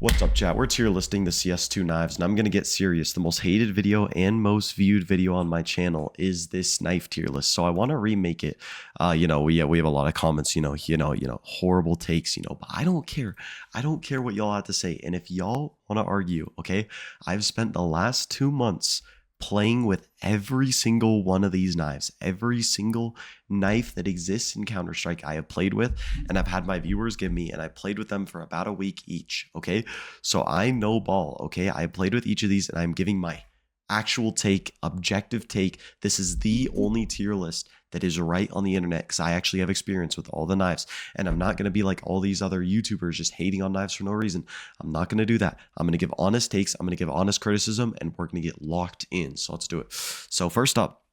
What's up, chat? We're tier listing the cs2 knives, and I'm going to get serious. The most hated video and most viewed video on my channel is this knife tier list. So I want to remake it. We have a lot of comments, horrible takes, but I don't care. I don't care what y'all have to say. And if y'all want to argue, okay, I've spent the last 2 months playing with every single one of these knives. Every single knife that exists in Counter-Strike I have played with, and I've had my viewers give me, and I played with them for about a week each, okay? So I know ball, okay? I played with each of these, and I'm giving my actual take, objective take. This is the only tier list that is right on the internet because I actually have experience with all the knives, and I'm not going to be like all these other YouTubers just hating on knives for no reason. I'm not going to do that. I'm going to give honest takes. I'm going to give honest criticism, and we're going to get locked in. So let's do it. So first up,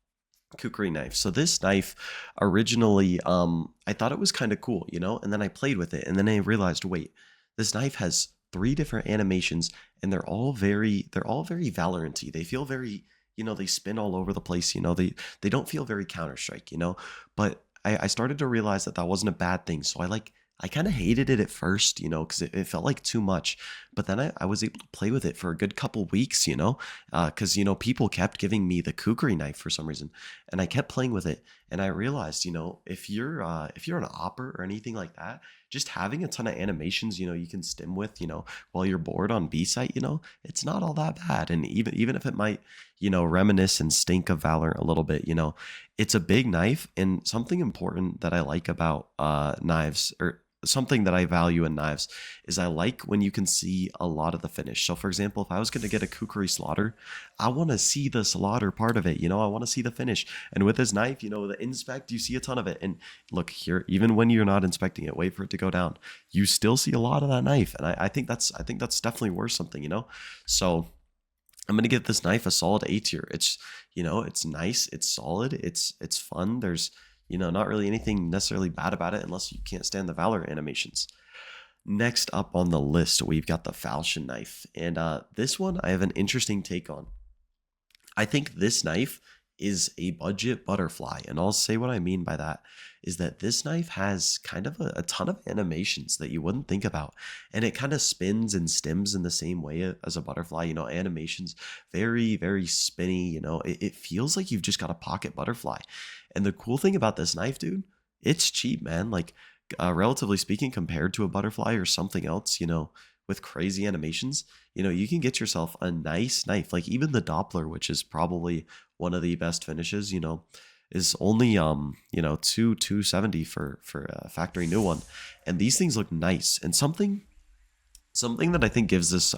kukri knife. So this knife originally, I thought it was kind of cool, and then I played with it, and then I realized, wait, this knife has 3 different animations, and they're all very Valorant-y. They feel very, they spin all over the place. They don't feel very Counter-Strike, But I started to realize that wasn't a bad thing. So I kind of hated it at first, because it felt like too much. But then I was able to play with it for a good couple weeks, because, people kept giving me the kukri knife for some reason. And I kept playing with it. And I realized, if you're an opper or anything like that, just having a ton of animations, you can stim with, while you're bored on B site, it's not all that bad. And even if it might, reminisce and stink of Valorant a little bit, it's a big knife. And something important that I like about knives, or something that I value in knives, is I like when you can see a lot of the finish. So for example, if I was going to get a kukri slaughter, I want to see the slaughter part of it, I want to see the finish. And with this knife, the inspect, you see a ton of it. And look here, even when you're not inspecting it, wait for it to go down, you still see a lot of that knife. And I think that's definitely worth something, So I'm going to give this knife a solid A tier. It's, it's nice, it's solid, it's fun. There's, not really anything necessarily bad about it unless you can't stand the Valor animations. Next up on the list, we've got the falchion knife. And this one I have an interesting take on. I think this knife is a budget butterfly. And I'll say what I mean by that is that this knife has kind of a ton of animations that you wouldn't think about. And it kind of spins and stims in the same way as a butterfly, animations, very, very spinny, it feels like you've just got a pocket butterfly. And the cool thing about this knife, dude, it's cheap, man. Like, relatively speaking, compared to a butterfly or something else, with crazy animations, you can get yourself a nice knife. Like even the Doppler, which is probably one of the best finishes, is only $270 for a factory new one. And these things look nice. And something that I think gives this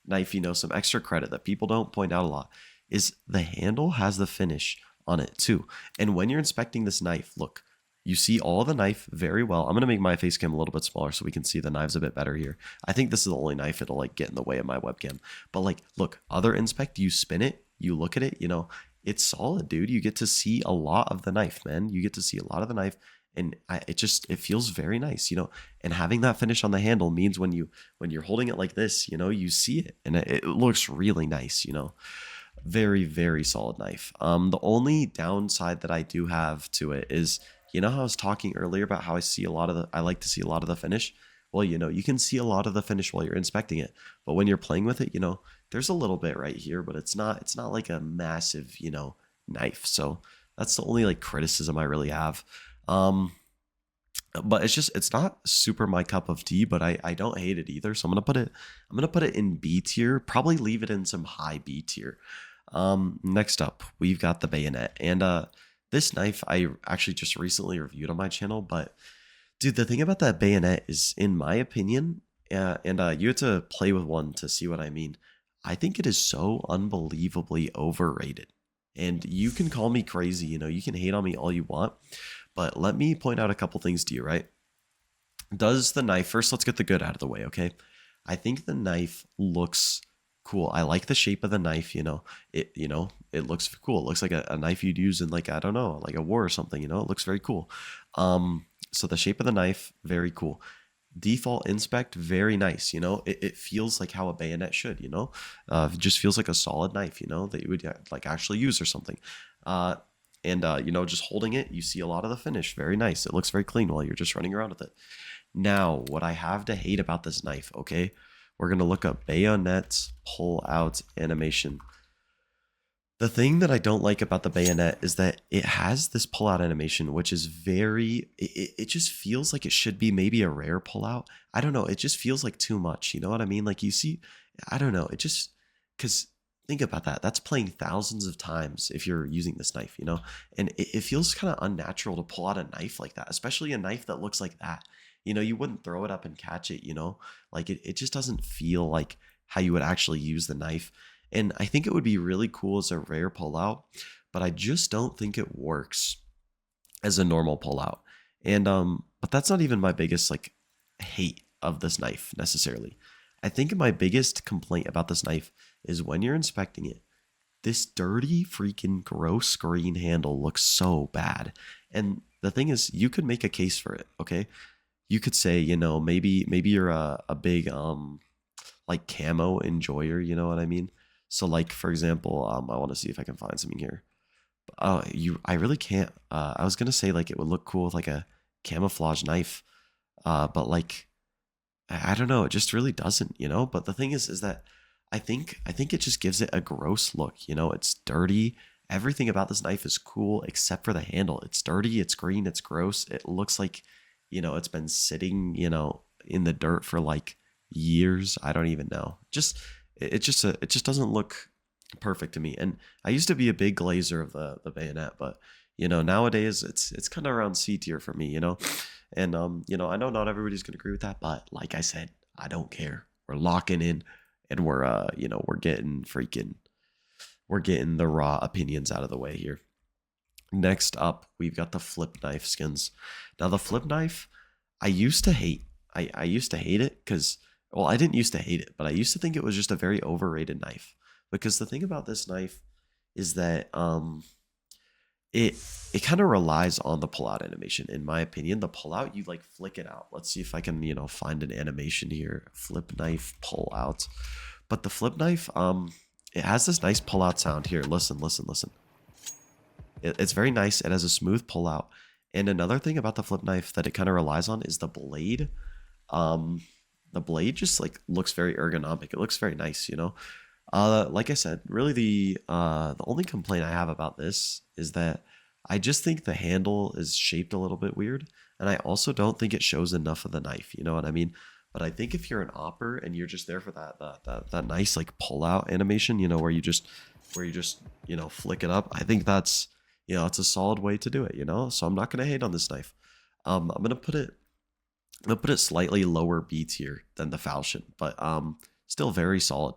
knife, some extra credit that people don't point out a lot is the handle has the finish on it too. And when you're inspecting this knife, look, you see all the knife very well. I'm going to make my face cam a little bit smaller so we can see the knives a bit better here. I think this is the only knife that'll get in the way of my webcam. But look, other inspect, you spin it, you look at it, it's solid, dude. You get to see a lot of the knife, man. You get to see a lot of the knife, and it feels very nice, And having that finish on the handle means when you're holding it like this, you see it, and it looks really nice, Very, very solid knife. The only downside that I do have to it is, how I was talking earlier about how I like to see a lot of the finish. Well, you can see a lot of the finish while you're inspecting it, but when you're playing with it, there's a little bit right here, but it's not like a massive, knife. So that's the only criticism I really have. But it's not super my cup of tea, but I don't hate it either. So I'm gonna put it in B tier, probably leave it in some high B tier. Next up, we've got the bayonet, and this knife I actually just recently reviewed on my channel. But dude, the thing about that bayonet is, in my opinion, and you have to play with one to see what I mean, I think it is so unbelievably overrated. And you can call me crazy, you can hate on me all you want, but let me point out a couple things to you, right? Does the knife, first let's get the good out of the way, okay? I think the knife looks cool. I like the shape of the knife, it looks cool. It looks like a knife you'd use in I don't know, like a war or something, it looks very cool. So the shape of the knife, very cool. Default inspect, very nice, it feels like how a bayonet should, it just feels like a solid knife, that you would actually use or something. Just holding it, you see a lot of the finish, very nice. It looks very clean while you're just running around with it. Now, what I have to hate about this knife, okay, We're going to look up bayonet pull out animation. The thing that I don't like about the bayonet is that it has this pull out animation, which is it just feels like it should be maybe a rare pull out. I don't know. It just feels like too much. You know what I mean? Like you see, I don't know. It just, because think about that. That's playing thousands of times if you're using this knife, you know? And it feels kind of unnatural to pull out a knife like that, especially a knife that looks like that. You know, you wouldn't throw it up and catch it, you know? Like it just doesn't feel like how you would actually use the knife. And I think it would be really cool as a rare pullout, but I just don't think it works as a normal pullout. And but that's not even my biggest like hate of this knife necessarily. I think my biggest complaint about this knife is when you're inspecting it, this dirty freaking gross green handle looks so bad. And the thing is, you could make a case for it, okay? You could say, you know, maybe you're a big like camo enjoyer, you know what I mean? So like for example, I want to see if I can find something here. I really can't. I was gonna say like it would look cool with like a camouflage knife, but like I don't know, it just really doesn't, you know. But the thing is that I think it just gives it a gross look, you know. It's dirty. Everything about this knife is cool except for the handle. It's dirty. It's green. It's gross. It looks like, you know, it's been sitting, you know, in the dirt for like years. I don't even know. It just doesn't look perfect to me. And I used to be a big glazer of the bayonet, but you know, nowadays it's kind of around C tier for me, you know. And you know, I know not everybody's gonna agree with that, but like I said, I don't care. We're locking in, and we're you know, we're getting the raw opinions out of the way here. Next up, we've got the flip knife skins. Now the flip knife, I used to hate. I used to hate it because, well, I didn't used to hate it, but I used to think it was just a very overrated knife. Because the thing about this knife is that it kind of relies on the pull out animation. In my opinion, the pull out, you like flick it out. Let's see if I can, you know, find an animation here. Flip knife pull out. But the flip knife, it has this nice pull out sound here. Listen. It's very nice. It has a smooth pull out. And another thing about the flip knife that it kind of relies on is the blade. The blade just like looks very ergonomic. It looks very nice, you know. Like I said, really the only complaint I have about this is that I just think the handle is shaped a little bit weird, and I also don't think it shows enough of the knife. You know what I mean? But I think if you're an opper and you're just there for that nice like pull out animation, you know, where you just you know, flick it up, I think that's, you know, it's a solid way to do it. You know, so I'm not gonna hate on this knife. I'm gonna put it slightly lower B tier than the Falchion, but still very solid.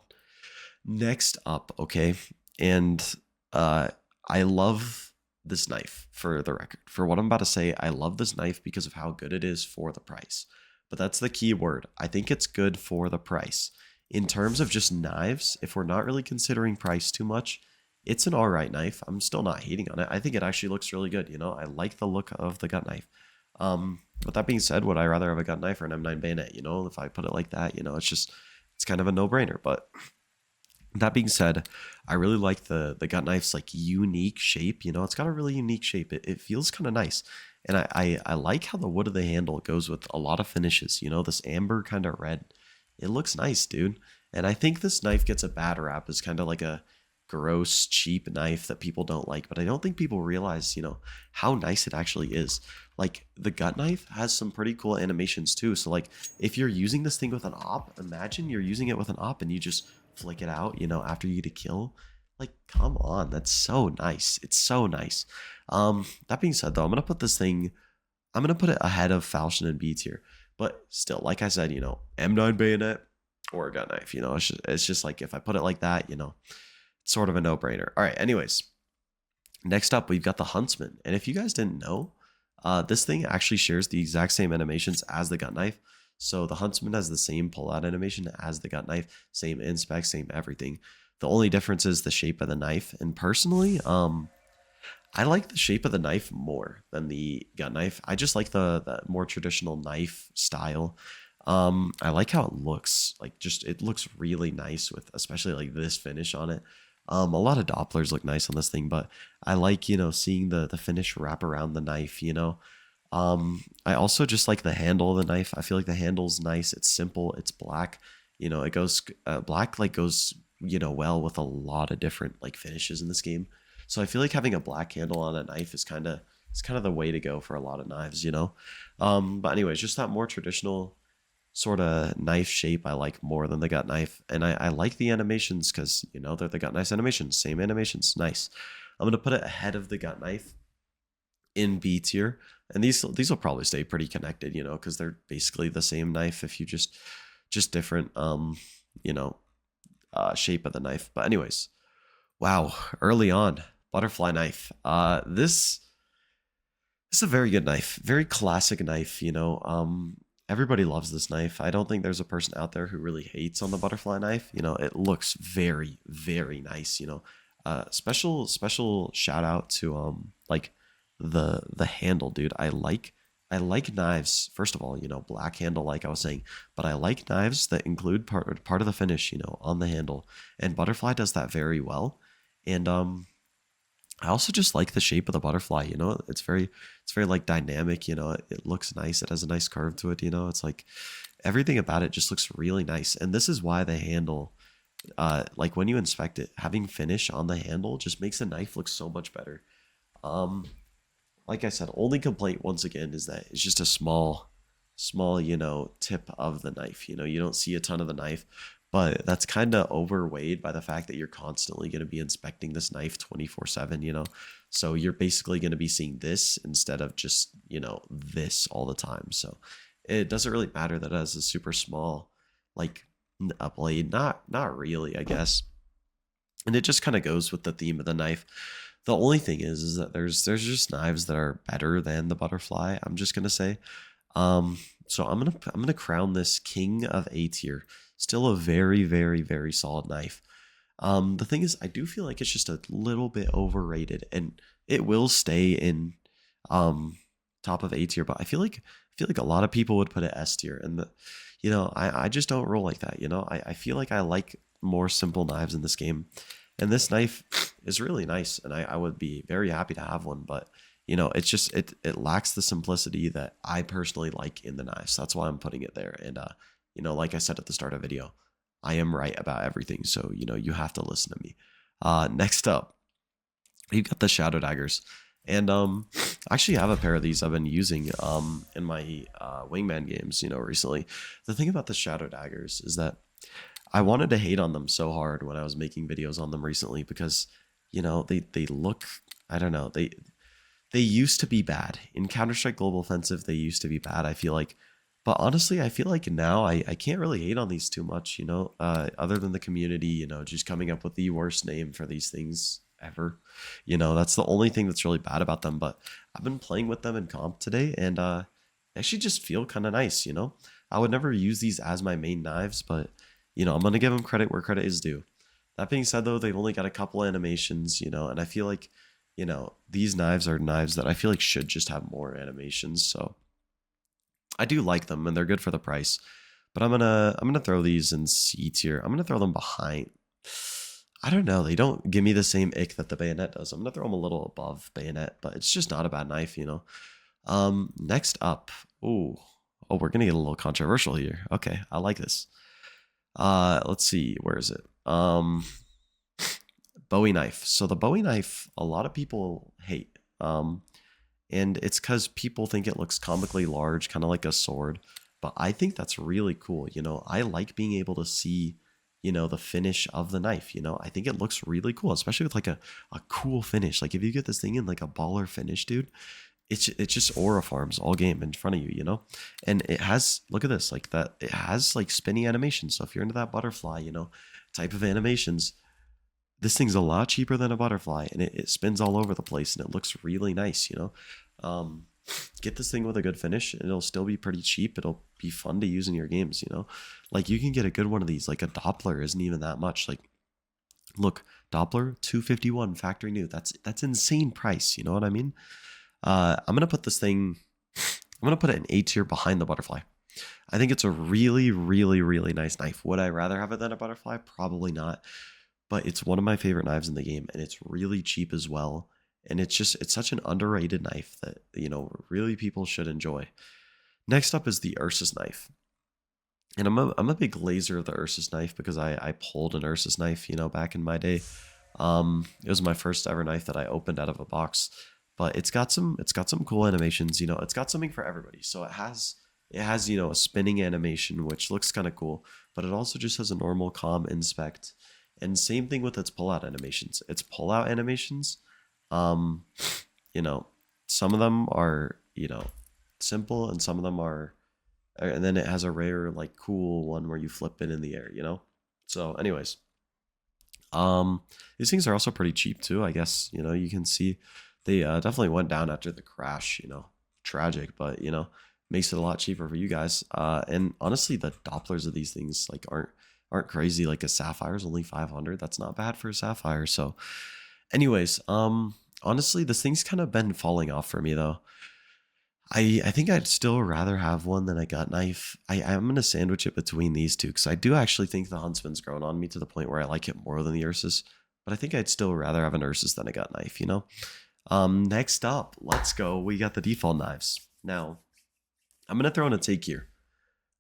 Next up, okay, and I love this knife, for the record. For what I'm about to say, I love this knife because of how good it is for the price. But that's the key word. I think it's good for the price. In terms of just knives, if we're not really considering price too much, it's an alright knife. I'm still not hating on it. I think it actually looks really good, you know? I like the look of the gut knife. But that being said, would I rather have a gut knife or an M9 bayonet? You know, if I put it like that, you know, it's kind of a no-brainer. But that being said, I really like the gut knife's like unique shape. You know, it's got a really unique shape. It feels kind of nice. And I like how the wood of the handle goes with a lot of finishes. You know, this amber kind of red. It looks nice, dude. And I think this knife gets a bad rap as kind of like a gross, cheap knife that people don't like. But I don't think people realize, you know, how nice it actually is. Like, the gut knife has some pretty cool animations too. So like, if you're using this thing with an op, imagine you're using it with an op and you just flick it out, you know, after you get a kill. Like, come on, that's so nice. It's so nice. That being said though, I'm gonna put it ahead of Falchion and B tier. But still, like I said, you know, M9 bayonet or a gut knife, you know, it's just like, if I put it like that, you know, it's sort of a no-brainer. All right, anyways, next up we've got the Huntsman. And if you guys didn't know, this thing actually shares the exact same animations as the gut knife. So the Huntsman has the same pull-out animation as the gut knife, same inspec, same everything. The only difference is the shape of the knife. And personally, I like the shape of the knife more than the gut knife. I just like the more traditional knife style. I like how it looks. Like, just, it looks really nice with especially like this finish on it. A lot of Dopplers look nice on this thing, but I like, you know, seeing the finish wrap around the knife, you know. I also just like the handle of the knife. I feel like the handle's nice. It's simple. It's black. You know, it goes black like goes, you know, well with a lot of different like finishes in this game. So I feel like having a black handle on a knife is kind of, it's kind of the way to go for a lot of knives, you know. But anyways, just that more traditional sort of knife shape I like more than the gut knife. And I like the animations because, you know, they're the gut knife's animations, same animations, nice. I'm going to put it ahead of the gut knife in B tier. And these will probably stay pretty connected, you know, because they're basically the same knife if you just different, you know, shape of the knife. But anyways, wow, early on, butterfly knife. This is a very good knife, very classic knife, you know. Everybody loves this knife. I don't think there's a person out there who really hates on the butterfly knife. You know, it looks very, very nice, you know. Special shout out to like the handle, dude. I like knives, first of all, you know, black handle, like I was saying, but I like knives that include part of the finish, you know, on the handle. And butterfly does that very well. And I also just like the shape of the butterfly, you know, it's very like dynamic, you know, it looks nice. It has a nice curve to it, you know, it's like everything about it just looks really nice. And this is why the handle, like when you inspect it, having finish on the handle just makes the knife look so much better. Um, like I said, only complaint once again is that it's just a small, you know, tip of the knife. You know, you don't see a ton of the knife, but that's kind of overweighed by the fact that you're constantly going to be inspecting this knife 24/7, you know. So you're basically going to be seeing this instead of just, you know, this all the time. So it doesn't really matter that it has a super small, like a blade. Not really, I guess. And it just kind of goes with the theme of the knife. The only thing is that there's just knives that are better than the butterfly. I'm just gonna say. So I'm gonna crown this king of A tier. Still a very very very solid knife. The thing is, I do feel like it's just a little bit overrated, and it will stay in um top of A tier. But I feel like a lot of people would put it S tier, and you know, I just don't roll like that. You know, I feel like I like more simple knives in this game. And this knife is really nice, and I would be very happy to have one, but you know, it's just it lacks the simplicity that I personally like in the knives. That's why I'm putting it there. And you know, like I said at the start of the video, I am right about everything, so you know, you have to listen to me. Next up, you got the shadow daggers. And I actually have a pair of these I've been using in my wingman games, you know, recently. The thing about the shadow daggers is that I wanted to hate on them so hard when I was making videos on them recently because, you know, they look, I don't know, they used to be bad. In Counter-Strike Global Offensive, they used to be bad, I feel like. But honestly, I feel like now I can't really hate on these too much, you know, other than the community, you know, just coming up with the worst name for these things ever. You know, that's the only thing that's really bad about them. But I've been playing with them in comp today, and they actually just feel kind of nice, you know. I would never use these as my main knives, but, you know, I'm going to give them credit where credit is due. That being said, though, they've only got a couple animations, you know, and I feel like, you know, these knives are knives that I feel like should just have more animations. So I do like them, and they're good for the price. But I'm gonna throw these in C tier. I'm gonna throw them behind. I don't know. They don't give me the same ick that the bayonet does. I'm gonna throw them a little above bayonet, but it's just not a bad knife, you know. Next up, ooh, oh, we're gonna get a little controversial here. Okay, I like this. Let's see, where is it? Bowie knife. So the Bowie knife, a lot of people hate. And it's because people think it looks comically large, kind of like a sword. But I think that's really cool. You know, I like being able to see, you know, the finish of the knife. You know, I think it looks really cool, especially with like a cool finish. Like if you get this thing in like a baller finish, dude, it's just aura farms all game in front of you, you know. And it has, look at this, like that, it has like spinny animations. So if you're into that butterfly, you know, type of animations, this thing's a lot cheaper than a butterfly, and it spins all over the place, and it looks really nice, you know. um, get this thing with a good finish, and it'll still be pretty cheap. It'll be fun to use in your games, you know. Like you can get a good one of these, like a Doppler isn't even that much. Like look, Doppler 251 factory new, that's insane price, you know what I mean. I'm gonna put this thing, I'm gonna put it in A tier behind the butterfly. I think it's a really really nice knife. Would I rather have it than a butterfly? Probably not, but it's one of my favorite knives in the game, and it's really cheap as well. And it's such an underrated knife that, you know, really people should enjoy. Next up is the Ursus knife. And I'm a big laser of the Ursus knife because I pulled an Ursus knife, you know, back in my day. It was my first ever knife that I opened out of a box, but it's got some cool animations. You know, it's got something for everybody. So it has you know a spinning animation which looks kind of cool, but it also just has a normal calm inspect. And same thing with its pullout animations. Its pullout animations, um, you know, some of them are you know simple and some of them are and then it has a rare like cool one where you flip it in the air, you know. So anyways, um these things are also pretty cheap too, I guess. You know, you can see they definitely went down after the crash, you know. Tragic, but you know, makes it a lot cheaper for you guys. And honestly, the dopplers of these things like aren't crazy. Like a sapphire is only 500. That's not bad for a sapphire. So anyways, honestly, this thing's kind of been falling off for me though. I think I'd still rather have one than a gut knife. I'm gonna sandwich it between these two because I do actually think the Huntsman's grown on me to the point where I like it more than the Ursus. But I think I'd still rather have an Ursus than a gut knife, you know? Next up, let's go. We got the default knives. Now, I'm gonna throw in a take here.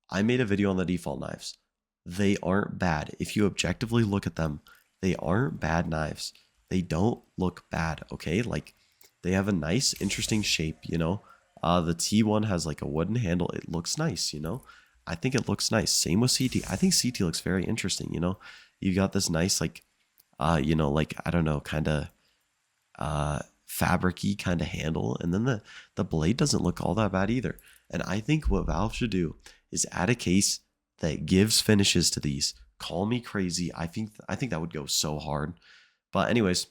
I made a video on the default knives. They aren't bad. If you objectively look at them, they aren't bad knives. They don't look bad, okay? Like they have a nice, interesting shape, you know? The T1 has like a wooden handle. It looks nice, you know? I think it looks nice. Same with CT. I think CT looks very interesting, you know? You got this nice, like, you know, like, I don't know, kind of fabricy kind of handle, and then the blade doesn't look all that bad either. And I think what Valve should do is add a case that gives finishes to these. Call me crazy. I think that would go so hard. But anyways,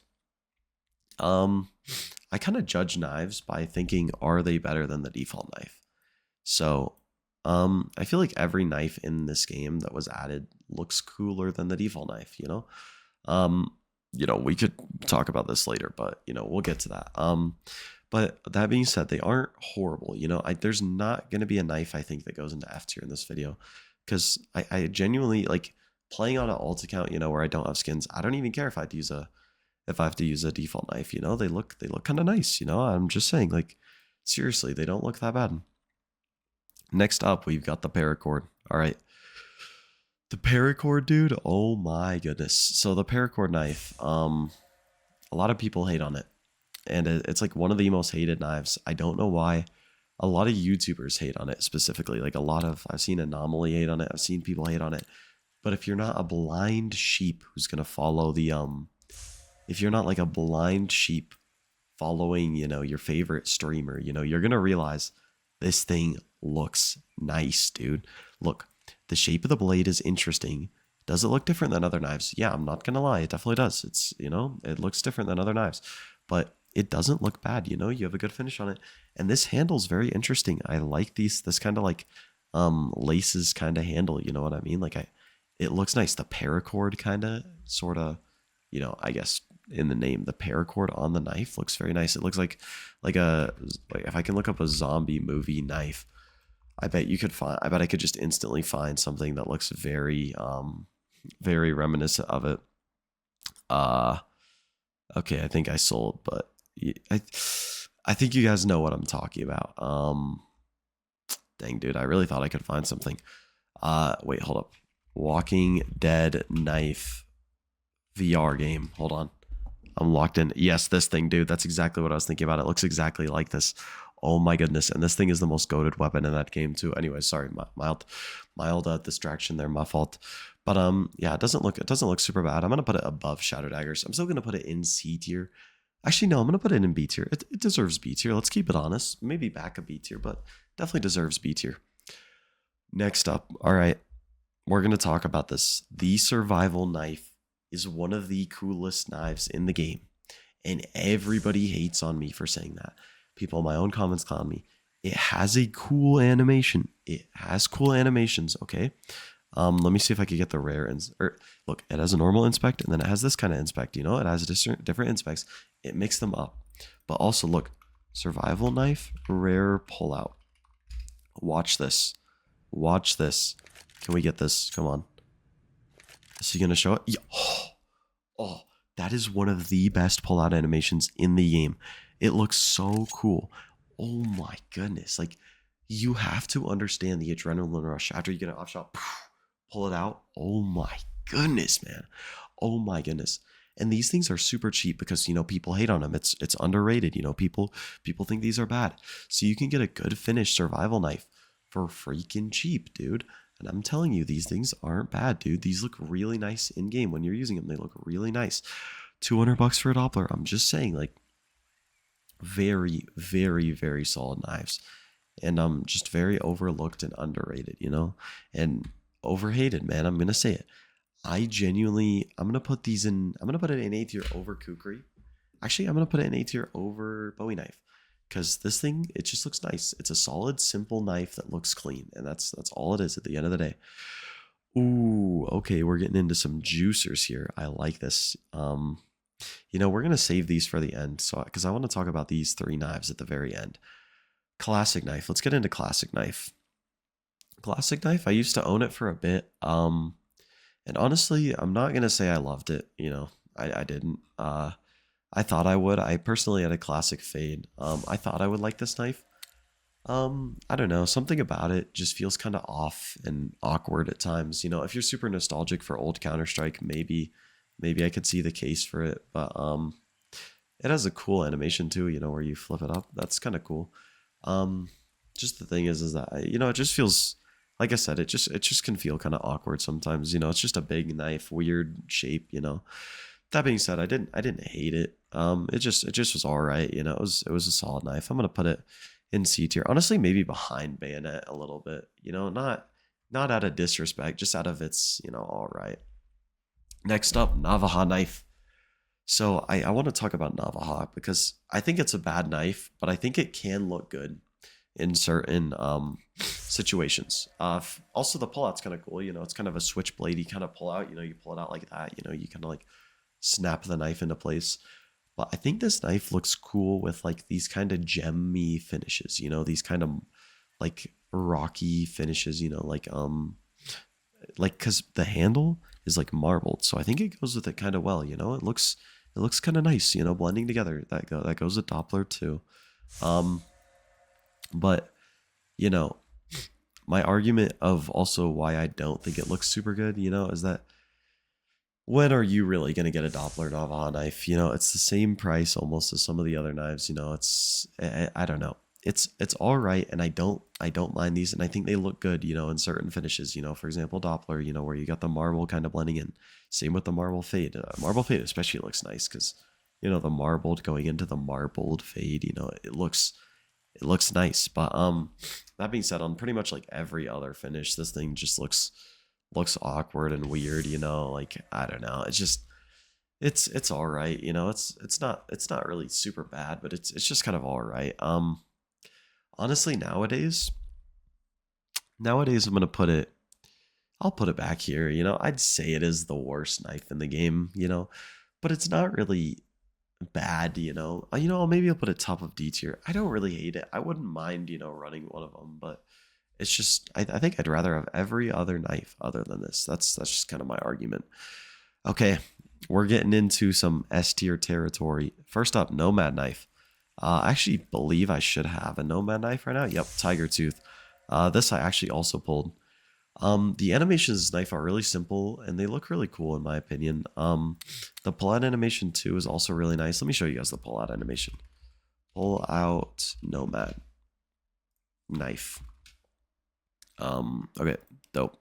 I kind of judge knives by thinking, are they better than the default knife? So I feel like every knife in this game that was added looks cooler than the default knife, you know? Um, you know, we could talk about this later, but you know, we'll get to that. But that being said, they aren't horrible. You know, there's not going to be a knife I think that goes into F tier in this video because I genuinely like playing on an alt account, you know, where I don't have skins. I don't even care if if I have to use a default knife. You know, they look kind of nice. You know, I'm just saying, like, seriously, they don't look that bad. Next up, we've got the paracord. All right. The paracord, dude. Oh my goodness. So the paracord knife, a lot of people hate on it. And it's like one of the most hated knives. I don't know why. A lot of YouTubers hate on it specifically. Like I've seen Anomaly hate on it. I've seen people hate on it. But if you're not a blind sheep who's gonna follow the if you're not like a blind sheep following, you know, your favorite streamer, you know, you're gonna realize this thing looks nice, dude. Look, the shape of the blade is interesting. Does it look different than other knives? Yeah, I'm not gonna lie, it definitely does. It's, you know, it looks different than other knives, but it doesn't look bad. You know, you have a good finish on it, and this handle's very interesting. I like this kind of like laces kind of handle. You know what I mean? Like it looks nice. The paracord kind of sort of, you know, I guess in the name, the paracord on the knife looks very nice. It looks like if I can look up a zombie movie knife, I bet I could just instantly find something that looks very very reminiscent of it. Okay, I think I sold, but I think you guys know what I'm talking about. Dang, dude, I really thought I could find something. Wait, hold up. Walking Dead knife VR game. Hold on. I'm locked in. Yes, this thing, dude. That's exactly what I was thinking about. It looks exactly like this. Oh my goodness. And this thing is the most goated weapon in that game too. Anyway, sorry, mild distraction there, my fault. But yeah, it doesn't look super bad. I'm gonna put it above Shadow Daggers. I'm still gonna put it in C tier. Actually, no, I'm gonna put it in B tier. It deserves B tier. Let's keep it honest. Maybe back a B tier, but definitely deserves B tier. Next up, all right, we're gonna talk about this. The survival knife is one of the coolest knives in the game, and everybody hates on me for saying that. People in my own comments clown me. It has a cool animation. It has cool animations. Okay. Let me see if I could get the rare look, it has a normal inspect and then it has this kind of inspect, you know, it has different inspects. It mixed them up. But also look, survival knife, rare pullout. Watch this. Watch this. Can we get this? Come on. Is he going to show it? Yeah. Oh, that is one of the best pullout animations in the game. It looks so cool. Oh my goodness. Like, you have to understand the adrenaline rush after you get an off shot, pull it out. Oh my goodness, man. Oh my goodness. And these things are super cheap because, you know, people hate on them. It's underrated. You know, people think these are bad. So you can get a good finished survival knife for freaking cheap, dude. And I'm telling you, these things aren't bad, dude. These look really nice in game when you're using them. They look really nice. $200 for a Doppler. I'm just saying, like, very, very, very solid knives. And just very overlooked and underrated, you know, and overhated, man. I'm gonna say it. I'm gonna put these in. I'm gonna put it in A tier over kukri. Actually, I'm gonna put it in A tier over Bowie knife, because this thing, it just looks nice. It's a solid, simple knife that looks clean, and that's all it is at the end of the day. Ooh, okay, we're getting into some juicers here. I like this. You know, we're gonna save these for the end, so because I want to talk about these 3 knives at the very end. Classic knife. Let's get into classic knife. Classic knife, I used to own it for a bit. And honestly, I'm not gonna say I loved it. You know, I didn't. I thought I would. I personally had a classic fade. I thought I would like this knife. I don't know. Something about it just feels kind of off and awkward at times. You know, if you're super nostalgic for old Counter-Strike, maybe I could see the case for it. But it has a cool animation too. You know, where you flip it up. That's kind of cool. Just the thing is that, you know, it just feels, like I said, it just can feel kind of awkward sometimes. You know, it's just a big knife, weird shape. You know. That being said, I didn't hate it. It just was all right. You know, it was a solid knife. I'm gonna put it in C tier. Honestly, maybe behind Bayonet a little bit. You know, not out of disrespect, just out of its, you know, all right. Next up, Navaja knife. So I want to talk about Navaja because I think it's a bad knife, but I think it can look good in certain situations. Also, the pullout's kind of cool. You know, it's kind of a switchbladey kind of pull out. You know, you pull it out like that. You know, you kind of like snap the knife into place. But I think this knife looks cool with like these kind of gemmy finishes. You know, these kind of like rocky finishes. You know, like because the handle is like marbled, so I think it goes with it kind of well. You know, it looks kind of nice. You know, blending together. That goes with Doppler too. But you know, my argument of also why I don't think it looks super good, you know, is that when are you really going to get a Doppler Navaja knife? You know, it's the same price almost as some of the other knives. You know, I don't know. It's all right, and I don't mind these, and I think they look good. You know, in certain finishes. You know, for example, Doppler. You know, where you got the marble kind of blending in. Same with the marble fade. Marble fade especially looks nice because, you know, the marbled going into the marbled fade. You know, it looks nice. But that being said, on pretty much like every other finish, this thing just looks awkward and weird. You know, like I don't know. It's just it's all right. You know, it's not really super bad, but it's just kind of all right. Honestly, nowadays I'm gonna put it. I'll put it back here. You know, I'd say it is the worst knife in the game. You know, but it's not really bad. You know, maybe I'll put it top of D tier. I don't really hate it. I wouldn't mind, you know, running one of them, but it's just I think I'd rather have every other knife other than this. That's just kind of my argument. Okay, we're getting into some S tier territory. First up, Nomad knife. I actually believe I should have a Nomad knife right now. Yep, Tiger Tooth. This I actually also pulled. The animations of this knife are really simple and they look really cool in my opinion. The pull out animation too is also really nice. Let me show you guys the pull out animation. Pull out Nomad knife. Okay, dope.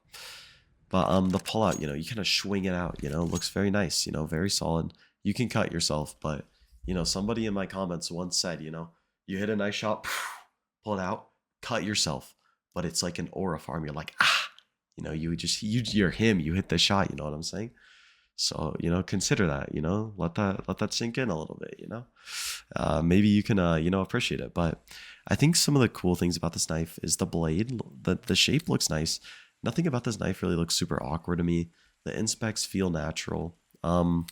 But the pull out, you know, you kind of swing it out, you know, looks very nice, you know, very solid. You can cut yourself, but you know, somebody in my comments once said, you know, you hit a nice shot, pull it out, cut yourself, but it's like an aura farm. You're like, you know, you're him, you hit the shot, you know what I'm saying? So, you know, consider that, you know, let that sink in a little bit, you know, maybe you can, you know, appreciate it. But I think some of the cool things about this knife is the blade, the shape looks nice. Nothing about this knife really looks super awkward to me. The inspects feel natural. And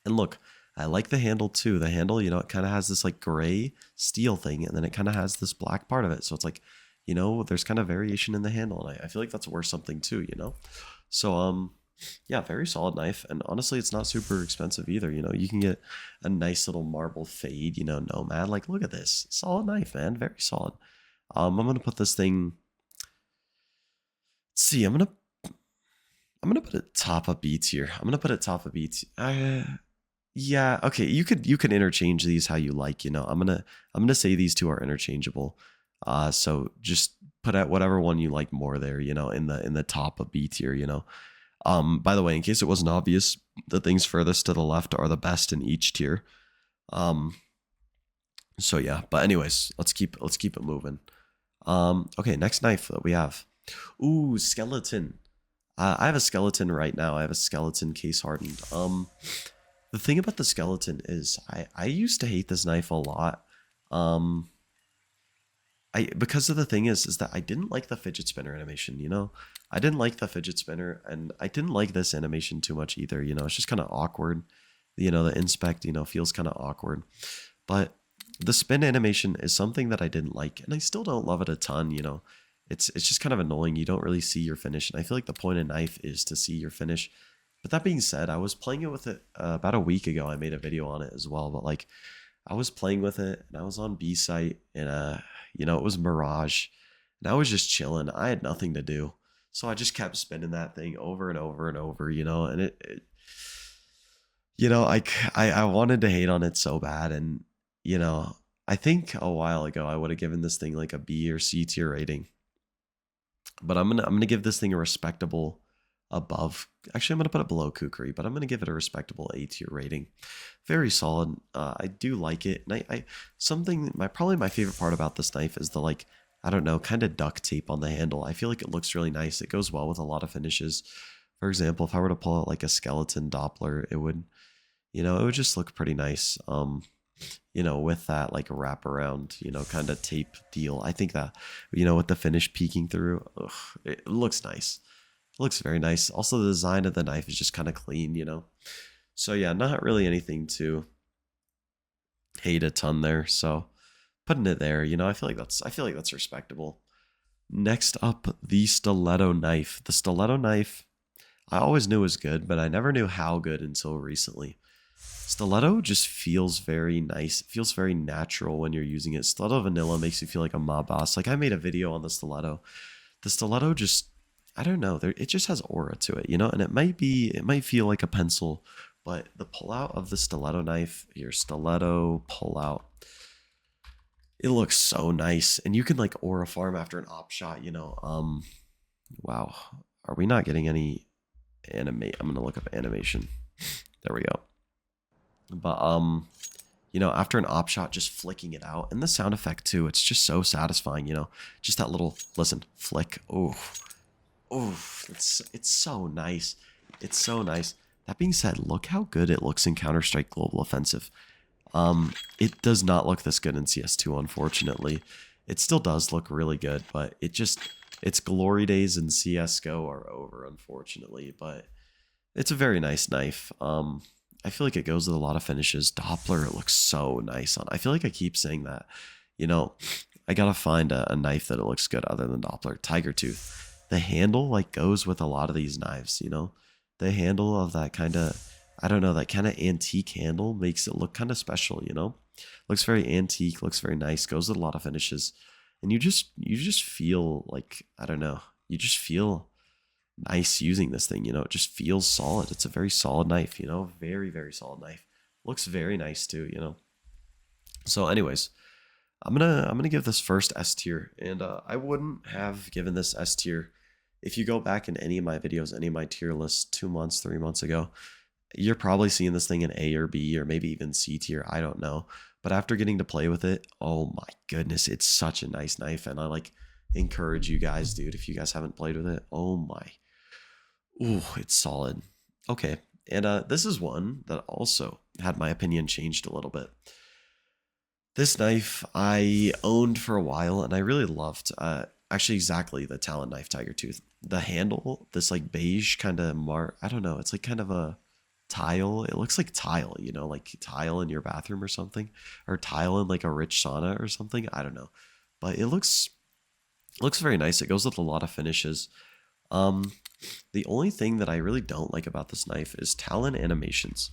look, I like the handle too. The handle, you know, it kind of has this like gray steel thing, and then it kind of has this black part of it. So it's like, you know, there's kind of variation in the handle, and I feel like that's worth something too, you know? So, yeah, very solid knife. And honestly, it's not super expensive either. You know, you can get a nice little marble fade, you know, Nomad. Like, look at this. Solid knife, man. Very solid. I'm gonna put this thing. Let's see. I'm gonna put it top of B tier. I'm gonna put it top of B tier. Yeah. Okay. You could interchange these how you like. You know. I'm gonna say these two are interchangeable. So just put out whatever one you like more there. You know, in the top of B tier. You know. By the way, in case it wasn't obvious, the things furthest to the left are the best in each tier. So yeah, but anyways, let's keep it moving. Okay, next knife that we have. Ooh, skeleton. I have a skeleton right now. I have a skeleton case hardened. The thing about the skeleton is I used to hate this knife a lot. Because of the thing is that I didn't like the fidget spinner animation, you know? I didn't like the fidget spinner, and I didn't like this animation too much either, you know? It's just kind of awkward. You know, the inspect, you know, feels kind of awkward. But the spin animation is something that I didn't like, and I still don't love it a ton, you know? It's just kind of annoying. You don't really see your finish, and I feel like the point of knife is to see your finish. But that being said, I was playing it with it about a week ago. I made a video on it as well, but like I was playing with it, and I was on B site, and you know, it was Mirage, and I was just chilling. I had nothing to do, so I just kept spinning that thing over and over and over, you know, and it you know, I wanted to hate on it so bad, and you know, I think a while ago I would have given this thing like a B or C tier rating, but I'm gonna give this thing a respectable above. Actually, I'm gonna put it below Kukri, but I'm gonna give it a respectable A tier rating. Very solid. I do like it, and I something probably my favorite part about this knife is the like, I don't know, kind of duct tape on the handle. I feel like it looks really nice. It goes well with a lot of finishes. For example, if I were to pull out like a skeleton Doppler, it would, you know, it would just look pretty nice. You know, with that like wraparound, you know, kind of tape deal. I think that, you know, with the finish peeking through, it looks nice. It looks very nice. Also, the design of the knife is just kind of clean, you know. So yeah, not really anything to hate a ton there. So putting it there, you know, I feel like that's respectable. Next up, the stiletto knife. The stiletto knife, I always knew was good, but I never knew how good until recently. Stiletto just feels very nice. It feels very natural when you're using it. Stiletto vanilla makes you feel like a mob boss. Like I made a video on the stiletto. The stiletto just, I don't know, it just has aura to it, you know, and it might feel like a pencil, but the pullout of the stiletto knife, your stiletto pullout, it looks so nice, and you can like aura farm after an op shot, you know. Wow, are we not getting any animate? I'm gonna look up animation. There we go. But you know, after an op shot, just flicking it out, and the sound effect too, it's just so satisfying, you know. Just that little flick. Oh, it's so nice. It's so nice. That being said, look how good it looks in Counter-Strike Global Offensive. It does not look this good in CS2, unfortunately. It still does look really good, but its glory days in CSGO are over, unfortunately. But it's a very nice knife. I feel like it goes with a lot of finishes. Doppler, it looks so nice on. I feel like I keep saying that. You know, I gotta find a knife that it looks good other than Doppler. Tiger Tooth. The handle like goes with a lot of these knives, you know? The handle of that kind of, I don't know, that kind of antique handle makes it look kind of special, you know? Looks very antique, looks very nice, goes with a lot of finishes. And you just feel like, I don't know, you just feel nice using this thing, you know? It just feels solid. It's a very solid knife, you know? Very, very solid knife. Looks very nice too, you know? So anyways, I'm gonna give this first S tier, and I wouldn't have given this S tier if you go back in any of my videos, any of my tier lists 2 months, 3 months ago. You're probably seeing this thing in A or B or maybe even C tier. I don't know, but after getting to play with it, oh my goodness, it's such a nice knife, and I like encourage you guys, dude. If you guys haven't played with it, oh my, ooh, it's solid. Okay, and this is one that also had my opinion changed a little bit. This knife I owned for a while, and I really loved, actually exactly the Talon knife, Tiger Tooth. The handle, this like beige kind of I don't know, it's like kind of a tile. It looks like tile, you know, like tile in your bathroom or something, or tile in like a rich sauna or something. I don't know, but it looks very nice. It goes with a lot of finishes. The only thing that I really don't like about this knife is Talon animations,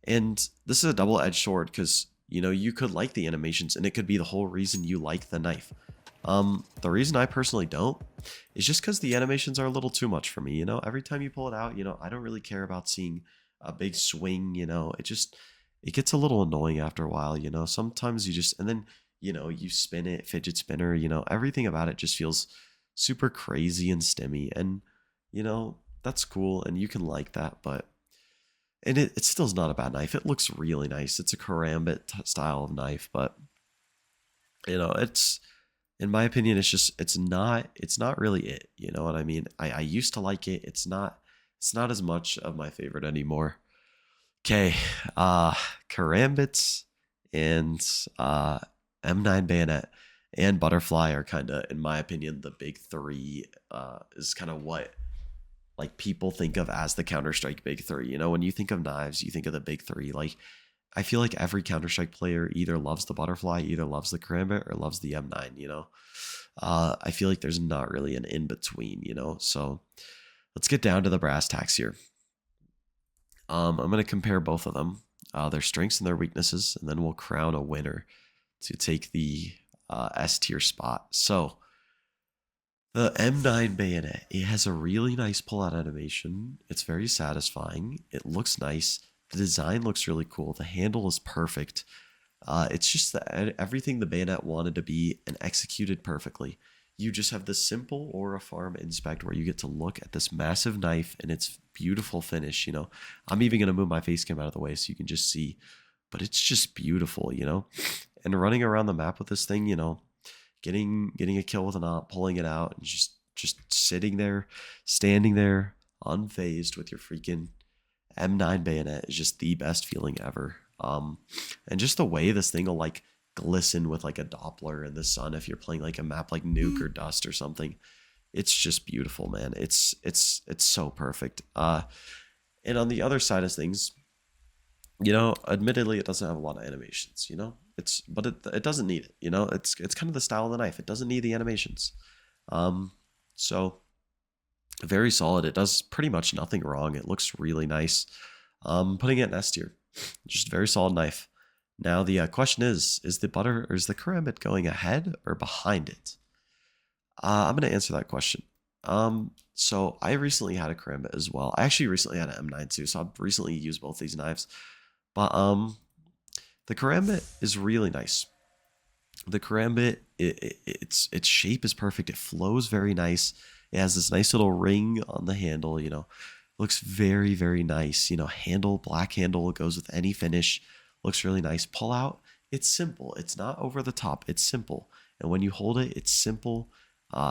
and this is a double-edged sword because, you know, you could like the animations and it could be the whole reason you like the knife. The reason I personally don't is just because the animations are a little too much for me. You know, every time you pull it out, you know, I don't really care about seeing a big swing. You know, it gets a little annoying after a while. You know, sometimes you just and then you know you spin it, fidget spinner. You know, everything about it just feels super crazy and stimmy, and you know that's cool, and you can like that, but. And it still is not a bad knife. It looks really nice. It's a karambit style of knife, but you know, it's in my opinion, it's not really it. You know what I mean? I used to like it. It's not as much of my favorite anymore. Okay, uh, Karambits and M9 Bayonet and Butterfly are kind of, in my opinion, the big three. Is kind of what like people think of as the Counter Strike big three. You know, when you think of knives, you think of the big three. Like I feel like every Counter Strike player either loves the Butterfly, either loves the Karambit, or loves the M9. You know, I feel like there's not really an in between. You know, so let's get down to the brass tacks here. I'm going to compare both of them, their strengths and their weaknesses, and then we'll crown a winner to take the S tier spot. So the M9 bayonet, it has a really nice pull-out animation. It's very satisfying. It looks nice. The design looks really cool. The handle is perfect. It's just everything the bayonet wanted to be and executed perfectly. You just have the simple Aura Farm Inspect where you get to look at this massive knife and its beautiful finish. You know, I'm even gonna move my face cam out of the way so you can just see, but it's just beautiful. You know, and running around the map with this thing, you know, getting a kill with an op, pulling it out, and just sitting there, standing there, unfazed with your freaking M9 bayonet is just the best feeling ever. And just the way this thing will like glisten with like a Doppler in the sun if you're playing like a map like Nuke or Dust or something. It's just beautiful, man. It's so perfect. And on the other side of things, you know, admittedly, it doesn't have a lot of animations. You know, but it doesn't need it. You know, it's kind of the style of the knife. It doesn't need the animations. So very solid. It does pretty much nothing wrong. It looks really nice. Putting it in S tier. Just very solid knife. Now the question is the Karambit going ahead or behind it? I'm gonna answer that question. So I recently had a Karambit as well. I actually recently had an M9 too, so I've recently used both these knives. But the Karambit is really nice. The Karambit, its shape is perfect. It flows very nice. It has this nice little ring on the handle. You know, looks very very nice. You know, black handle goes with any finish. Looks really nice. Pull out. It's simple. It's not over the top. It's simple. And when you hold it, it's simple.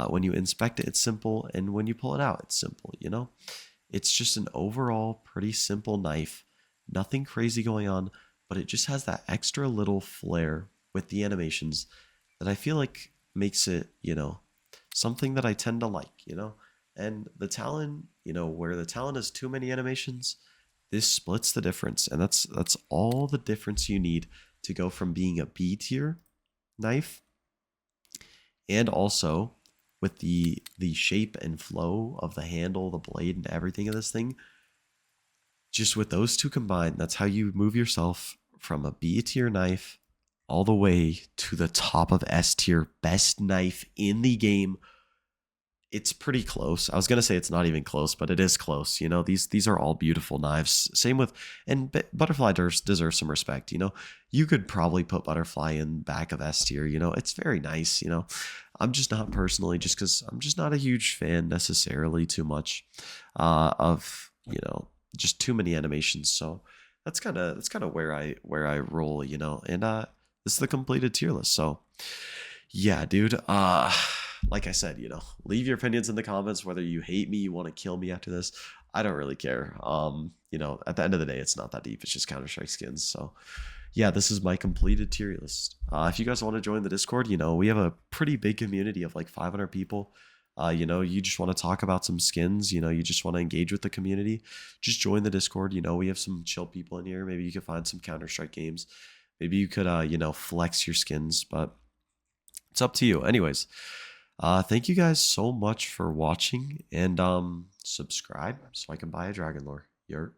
When you inspect it, it's simple. And when you pull it out, it's simple. You know, it's just an overall pretty simple knife. Nothing crazy going on, but it just has that extra little flair with the animations that I feel like makes it, you know, something that I tend to like, you know. And the Talon, you know, where the Talon has too many animations, this splits the difference, and that's all the difference you need to go from being a B tier knife, and also with the shape and flow of the handle, the blade, and everything of this thing. Just with those two combined, that's how you move yourself from a B tier knife all the way to the top of S tier, best knife in the game. It's pretty close. I was gonna say it's not even close, but it is close. You know, these are all beautiful knives. Same with Butterfly deserves some respect. You know, you could probably put Butterfly in back of S tier. You know, it's very nice. You know, I'm just not personally, just because I'm just not a huge fan necessarily too much of, you know, just too many animations. So that's kind of where I roll. You know, and this is the completed tier list. So yeah, dude. Like I said, you know, leave your opinions in the comments, whether you hate me, you want to kill me after this. I don't really care. You know, at the end of the day, it's not that deep. It's just Counter-Strike skins. So yeah, this is my completed tier list. If you guys want to join the Discord, you know, we have a pretty big community of like 500 people. You know, you just want to talk about some skins, you know, you just want to engage with the community, just join the Discord. You know, we have some chill people in here. Maybe you could find some Counter-Strike games. Maybe you could, you know, flex your skins, but it's up to you. Anyways, thank you guys so much for watching, and subscribe so I can buy a Dragon Lore. You're